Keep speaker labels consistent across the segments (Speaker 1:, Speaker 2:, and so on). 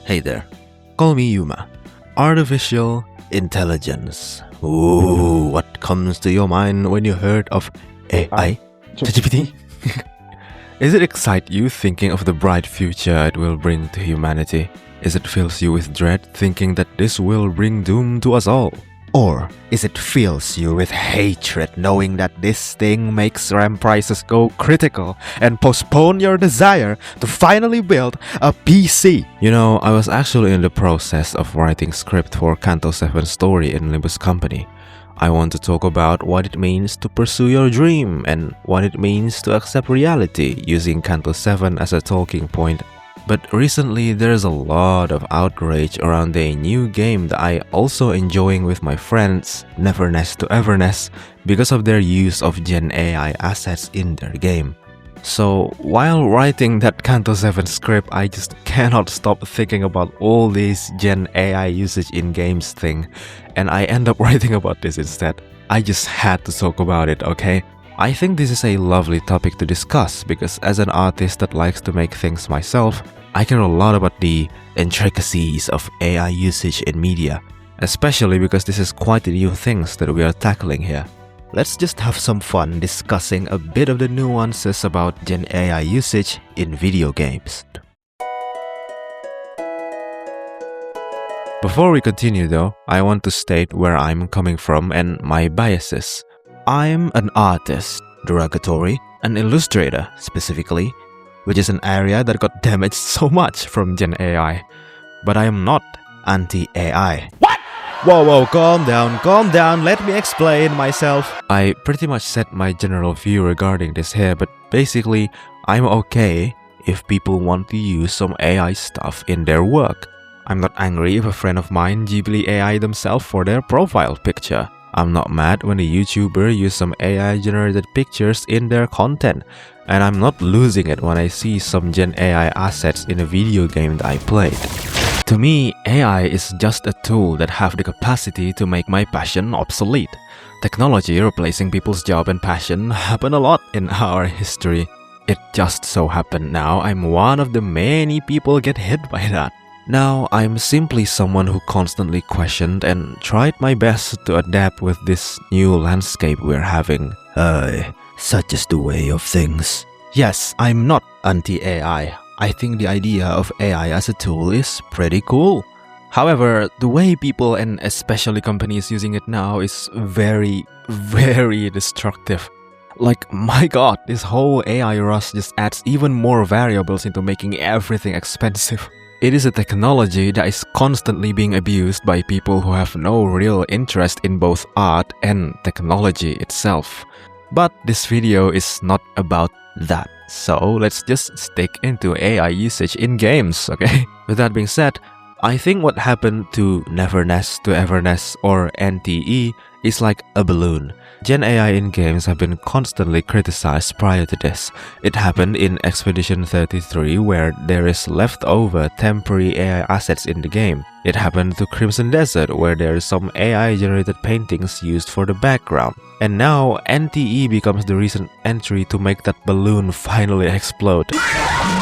Speaker 1: Hey there, call me Yuma. Artificial intelligence. Ooh, what comes to your mind when you heard of AI? ChatGPT? Is it excite you thinking of the bright future it will bring to humanity? Is it fills you with dread thinking that this will bring doom to us all? Or is it fills you with hatred knowing that this thing makes RAM prices go critical and postpone your desire to finally build a PC? You know, I was actually in the process of writing script for Canto 7 story in Limbus Company. I want to talk about what it means to pursue your dream and what it means to accept reality using Canto 7 as a talking point. But recently there's a lot of outrage around a new game that I also enjoying with my friends, Neverness to Everness, because of their use of Gen AI assets in their game. So while writing that Canto 7 script, I just cannot stop thinking about all these Gen AI usage in games thing, and I end up writing about this instead. I just had to talk about it, okay? I think this is a lovely topic to discuss because as an artist that likes to make things myself, I care a lot about the intricacies of AI usage in media, especially because this is quite a new things that we are tackling here. Let's just have some fun discussing a bit of the nuances about Gen AI usage in video games. Before we continue though, I want to state where I'm coming from and my biases. I'm an artist, derogatory, an illustrator specifically, which is an area that got damaged so much from Gen AI. But I am not anti-AI. What? Whoa, calm down, let me explain myself. I pretty much said my general view regarding this here, but basically, I'm okay if people want to use some AI stuff in their work. I'm not angry if a friend of mine Ghibli AI themselves for their profile picture. I'm not mad when a YouTuber use some AI generated pictures in their content, and I'm not losing it when I see some Gen AI assets in a video game that I played. To me, AI is just a tool that have the capacity to make my passion obsolete. Technology replacing people's job and passion happen a lot in our history. It just so happened now I'm one of the many people get hit by that. Now, I'm simply someone who constantly questioned and tried my best to adapt with this new landscape we're having. Such is the way of things. Yes, I'm not anti-AI. I think the idea of AI as a tool is pretty cool. However, the way people and especially companies using it now is very destructive. Like, my god, this whole AI rush just adds even more variables into making everything expensive. It is a technology that is constantly being abused by people who have no real interest in both art and technology itself. But this video is not about that, so let's just stick into AI usage in games, okay? With that being said, I think what happened to Neverness to Everness or NTE is like a balloon. Gen AI in games have been constantly criticized prior to this. It happened in Expedition 33 where there is leftover temporary AI assets in the game. It happened to Crimson Desert where there is some AI generated paintings used for the background. And now NTE becomes the recent entry to make that balloon finally explode.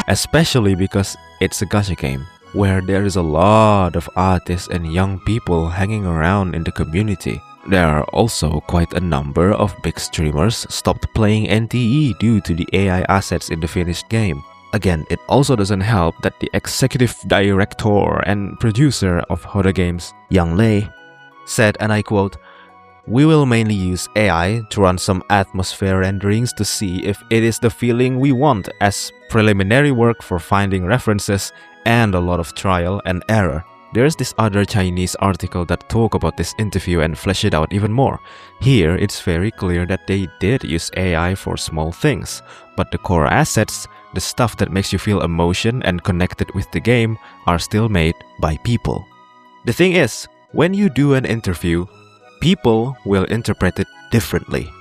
Speaker 1: Especially because it's a gacha game, where there is a lot of artists and young people hanging around in the community. There are also quite a number of big streamers stopped playing NTE due to the AI assets in the finished game. Again, it also doesn't help that the executive director and producer of Hoda Games, Yang Lei, said, and I quote, "We will mainly use AI to run some atmosphere renderings to see if it is the feeling we want as preliminary work for finding references and a lot of trial and error." There's this other Chinese article that talk about this interview and flesh it out even more. Here, it's very clear that they did use AI for small things, but the core assets, the stuff that makes you feel emotion and connected with the game, are still made by people. The thing is, when you do an interview, people will interpret it differently,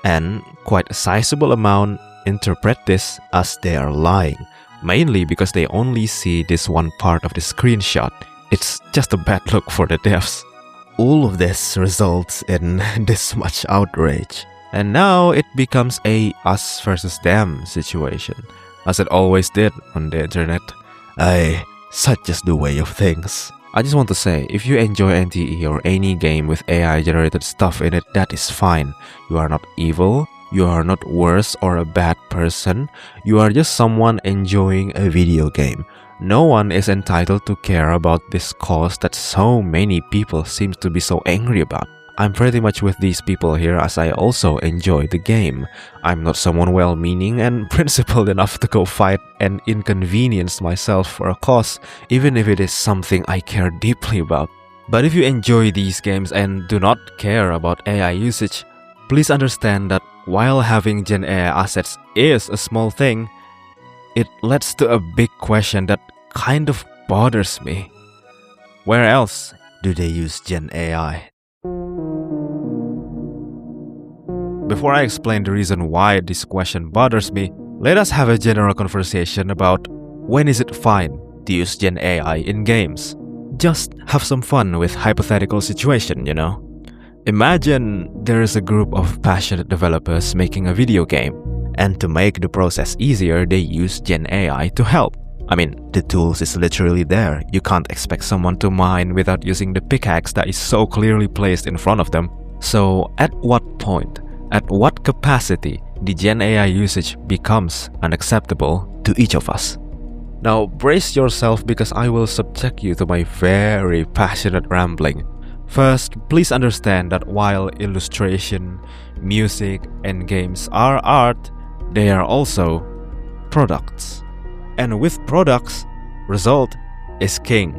Speaker 1: and quite a sizable amount interpret this as they are lying, mainly because they only see this one part of the screenshot. It's just a bad look for the devs. All of this results in this much outrage. And now it becomes a us versus them situation, as it always did on the internet. Such is the way of things. I just want to say, if you enjoy NTE or any game with AI generated stuff in it, that is fine. You are not evil, you are not worse or a bad person, you are just someone enjoying a video game. No one is entitled to care about this cause that so many people seem to be so angry about. I'm pretty much with these people here as I also enjoy the game. I'm not someone well-meaning and principled enough to go fight and inconvenience myself for a cause, even if it is something I care deeply about. But if you enjoy these games and do not care about AI usage, please understand that while having Gen AI assets is a small thing, it leads to a big question that kind of bothers me. Where else do they use Gen AI? Before I explain the reason why this question bothers me, let us have a general conversation about when is it fine to use Gen AI in games. Just have some fun with hypothetical situation, you know? Imagine there is a group of passionate developers making a video game, and to make the process easier, they use Gen AI to help. I mean, the tools is literally there. You can't expect someone to mine without using the pickaxe that is so clearly placed in front of them. So at what point, at what capacity, the Gen AI usage becomes unacceptable to each of us? Now brace yourself because I will subject you to my very passionate rambling. First, please understand that while illustration, music, and games are art, they are also products. And with products, result is king.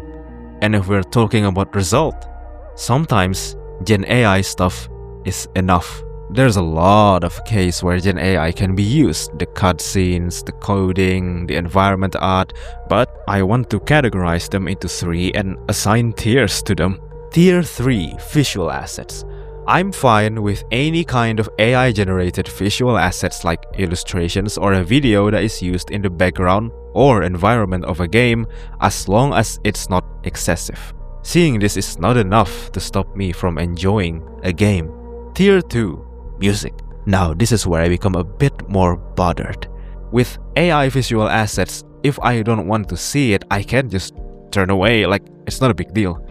Speaker 1: And if we're talking about result, sometimes Gen AI stuff is enough. There's a lot of cases where Gen AI can be used, the cutscenes, the coding, the environment art, but I want to categorize them into 3 and assign tiers to them. Tier 3 visual assets. I'm fine with any kind of AI generated visual assets like illustrations or a video that is used in the background or environment of a game as long as it's not excessive. Seeing this is not enough to stop me from enjoying a game. Tier 2 music. Now this is where I become a bit more bothered. With AI visual assets, if I don't want to see it, I can just turn away, like it's not a big deal.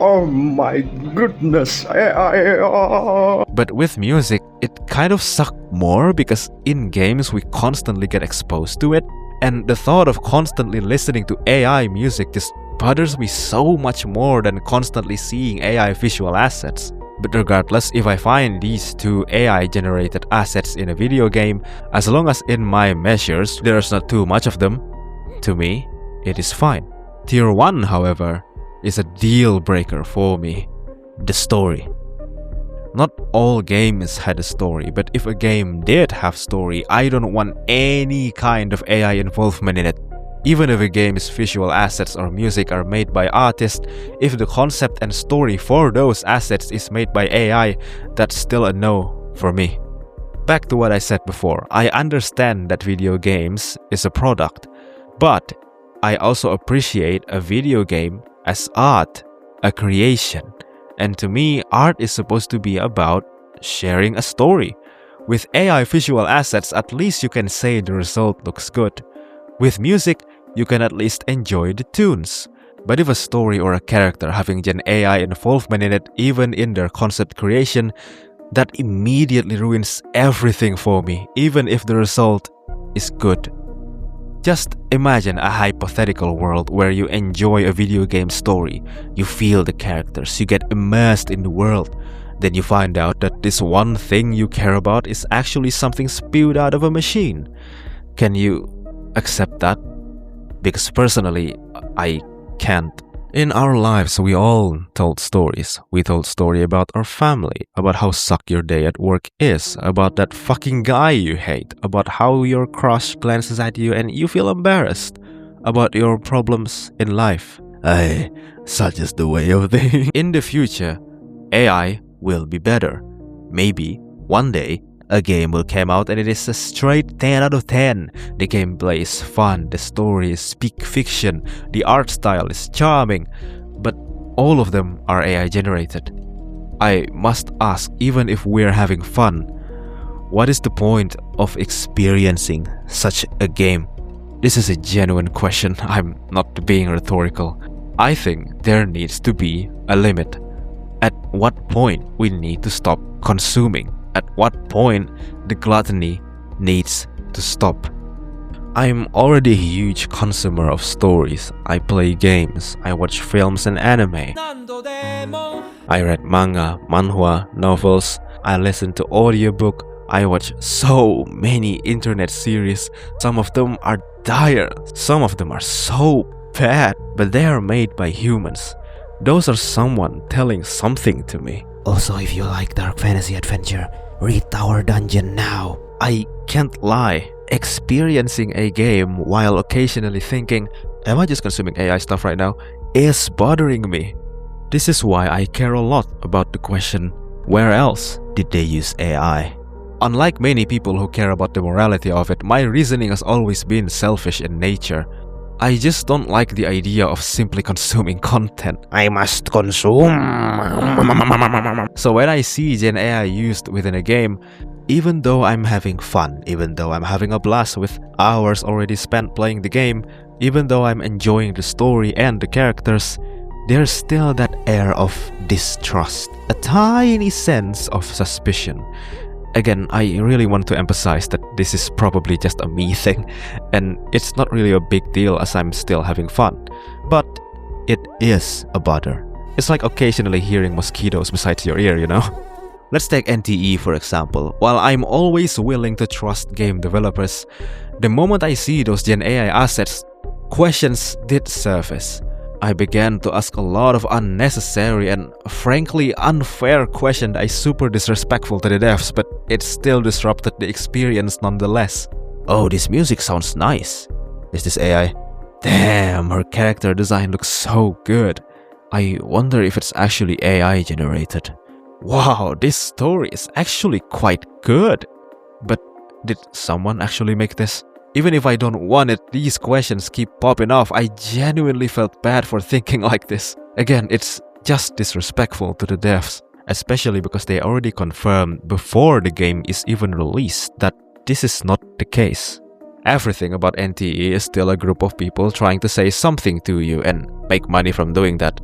Speaker 2: Oh my goodness.
Speaker 1: But with music, it kind of sucks more because in games we constantly get exposed to it, and the thought of constantly listening to AI music just bothers me so much more than constantly seeing AI visual assets. But regardless, if I find these 2 AI generated assets in a video game, as long as in my measures there's not too much of them, to me, it is fine. Tier 1, however, is a deal breaker for me. The story. Not all games had a story, but if a game did have story, I don't want any kind of AI involvement in it. Even if a game's visual assets or music are made by artists, if the concept and story for those assets is made by AI, that's still a no for me. Back to what I said before, I understand that video games is a product, but I also appreciate a video game as art, a creation. And to me, art is supposed to be about sharing a story. With AI visual assets, at least you can say the result looks good. With music, you can at least enjoy the tunes. But if a story or a character having Gen AI involvement in it, even in their concept creation, that immediately ruins everything for me, even if the result is good. Just imagine a hypothetical world where you enjoy a video game story, you feel the characters, you get immersed in the world. Then you find out that this one thing you care about is actually something spewed out of a machine. Can you accept that? Because personally, I can't. In our lives, we all told stories. We told story about our family, about how suck your day at work is, about that fucking guy you hate, about how your crush glances at you and you feel embarrassed, about your problems in life. Aye, such is the way of things. In the future, AI will be better. Maybe, one day, a game will come out and it is a straight 10 out of 10. The gameplay is fun, the story is peak fiction, the art style is charming, but all of them are AI generated. I must ask, even if we're having fun, what is the point of experiencing such a game? This is a genuine question. I'm not being rhetorical. I think there needs to be a limit. At what point we need to stop consuming? At what point the gluttony needs to stop? I'm already a huge consumer of stories. I play games, I watch films and anime. I read manga, manhwa, novels, I listen to audiobook, I watch so many internet series. Some of them are dire, some of them are so bad, but they are made by humans. Those are someone telling something to me.
Speaker 3: Also, if you like dark fantasy adventure, read Tower Dungeon now.
Speaker 1: I can't lie. Experiencing a game while occasionally thinking, am I just consuming AI stuff right now, is bothering me. This is why I care a lot about the question, where else did they use AI? Unlike many people who care about the morality of it, my reasoning has always been selfish in nature. I just don't like the idea of simply consuming content.
Speaker 3: I must consume.
Speaker 1: So when I see Gen AI used within a game, even though I'm having fun, even though I'm having a blast with hours already spent playing the game, even though I'm enjoying the story and the characters, there's still that air of distrust, a tiny sense of suspicion. Again, I really want to emphasize that this is probably just a me thing, and it's not really a big deal as I'm still having fun. But it is a bother. It's like occasionally hearing mosquitoes beside your ear, you know? Let's take NTE for example. While I'm always willing to trust game developers, the moment I see those Gen AI assets, questions did surface. I began to ask a lot of unnecessary and frankly unfair questions that is super disrespectful to the devs, but it still disrupted the experience nonetheless. Oh, this music sounds nice. Is this AI? Damn, her character design looks so good. I wonder if it's actually AI generated. Wow, this story is actually quite good. But did someone actually make this? Even if I don't want it, these questions keep popping off. I genuinely felt bad for thinking like this. Again, it's just disrespectful to the devs, especially because they already confirmed before the game is even released that this is not the case. Everything about NTE is still a group of people trying to say something to you and make money from doing that.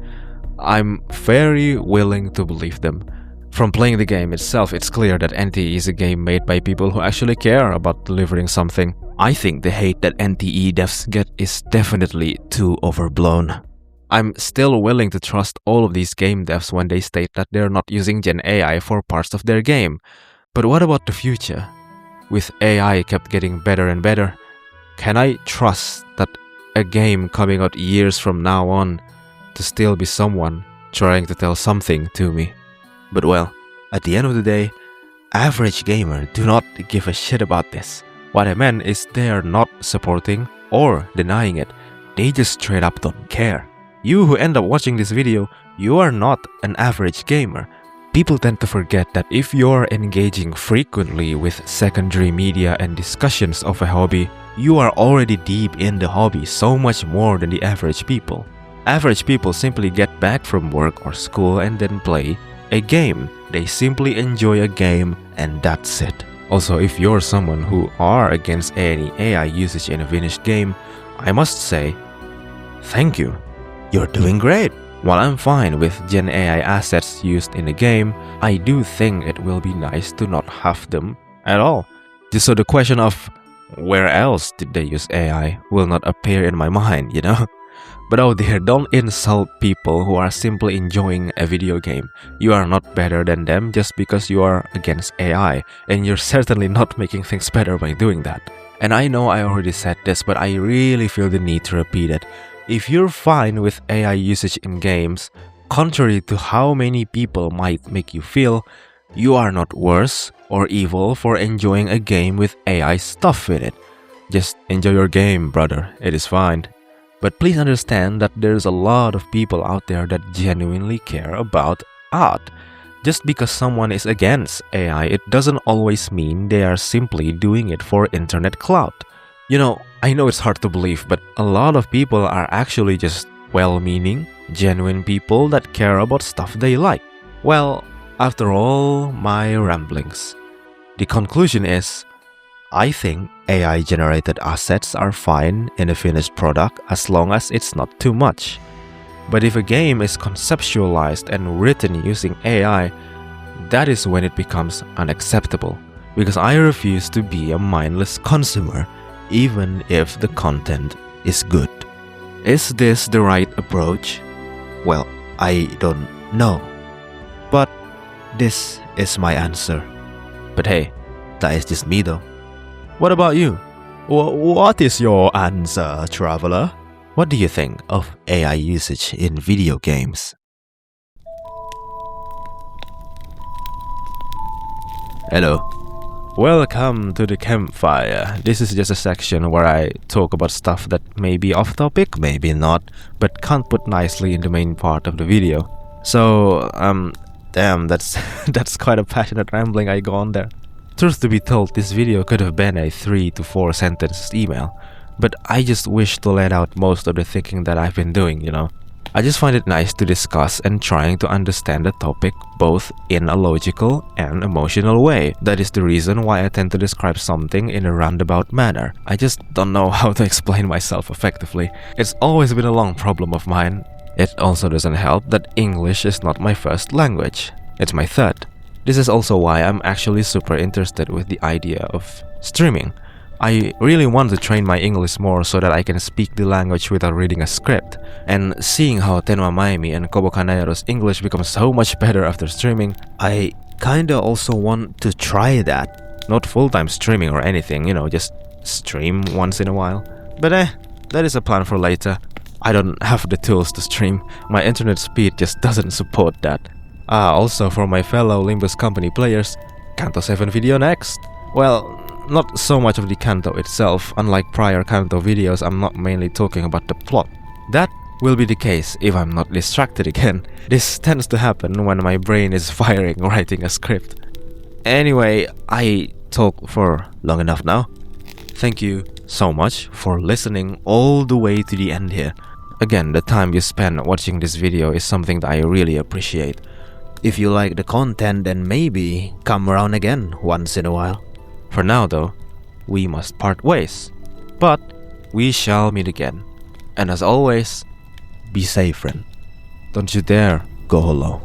Speaker 1: I'm very willing to believe them. From playing the game itself, it's clear that NTE is a game made by people who actually care about delivering something. I think the hate that NTE devs get is definitely too overblown. I'm still willing to trust all of these game devs when they state that they're not using Gen AI for parts of their game. But what about the future? With AI kept getting better and better, can I trust that a game coming out years from now on to still be someone trying to tell something to me? But well, at the end of the day, average gamer do not give a shit about this. What I meant is they are not supporting or denying it. They just straight up don't care. You who end up watching this video, you are not an average gamer. People tend to forget that if you're engaging frequently with secondary media and discussions of a hobby, you are already deep in the hobby so much more than the average people. Average people simply get back from work or school and then play a game. They simply enjoy a game and that's it. Also, if you're someone who are against any AI usage in a finished game, I must say, thank you. You're doing great. While I'm fine with Gen AI assets used in a game, I do think it will be nice to not have them at all. Just so the question of where else did they use AI will not appear in my mind, you know? But oh dear, don't insult people who are simply enjoying a video game. You are not better than them just because you are against AI, and you're certainly not making things better by doing that. And I know I already said this, but I really feel the need to repeat it. If you're fine with AI usage in games, contrary to how many people might make you feel, you are not worse or evil for enjoying a game with AI stuff in it. Just enjoy your game, brother. It is fine. But please understand that there's a lot of people out there that genuinely care about art. Just because someone is against AI, it doesn't always mean they are simply doing it for internet clout. You know, I know it's hard to believe, but a lot of people are actually just well-meaning, genuine people that care about stuff they like. Well, after all my ramblings, the conclusion is, I think AI generated assets are fine in a finished product as long as it's not too much. But if a game is conceptualized and written using AI, that is when it becomes unacceptable, because I refuse to be a mindless consumer, even if the content is good. Is this the right approach? Well, I don't know. But this is my answer. But hey, that is just me though. What about you? What is your answer, traveler? What do you think of AI usage in video games? Hello. Welcome to the Campfire. This is just a section where I talk about stuff that may be off topic, maybe not, but can't put nicely in the main part of the video. So, damn, that's quite a passionate rambling I go on there. Truth to be told, this video could have been a 3 to 4 sentence email, but I just wish to let out most of the thinking that I've been doing, you know. I just find it nice to discuss and trying to understand the topic both in a logical and emotional way. That is the reason why I tend to describe something in a roundabout manner. I just don't know how to explain myself effectively. It's always been a long problem of mine. It also doesn't help that English is not my first language. It's my third. This is also why I'm actually super interested with the idea of streaming. I really want to train my English more so that I can speak the language without reading a script. And seeing how Tenwa Maemi and Kobo Kanaero's English becomes so much better after streaming, I kinda also want to try that. Not full-time streaming or anything, you know, just stream once in a while. But that is a plan for later. I don't have the tools to stream. My internet speed just doesn't support that. Also for my fellow Limbus Company players, Kanto 7 video next. Well, not so much of the Kanto itself. Unlike prior Kanto videos, I'm not mainly talking about the plot. That will be the case if I'm not distracted again. This tends to happen when my brain is firing writing a script. Anyway, I talked for long enough now. Thank you so much for listening all the way to the end here. Again, the time you spend watching this video is something that I really appreciate. If you like the content, then maybe come around again once in a while. For now though, we must part ways. But we shall meet again. And as always, be safe, friend. Don't you dare go hollow.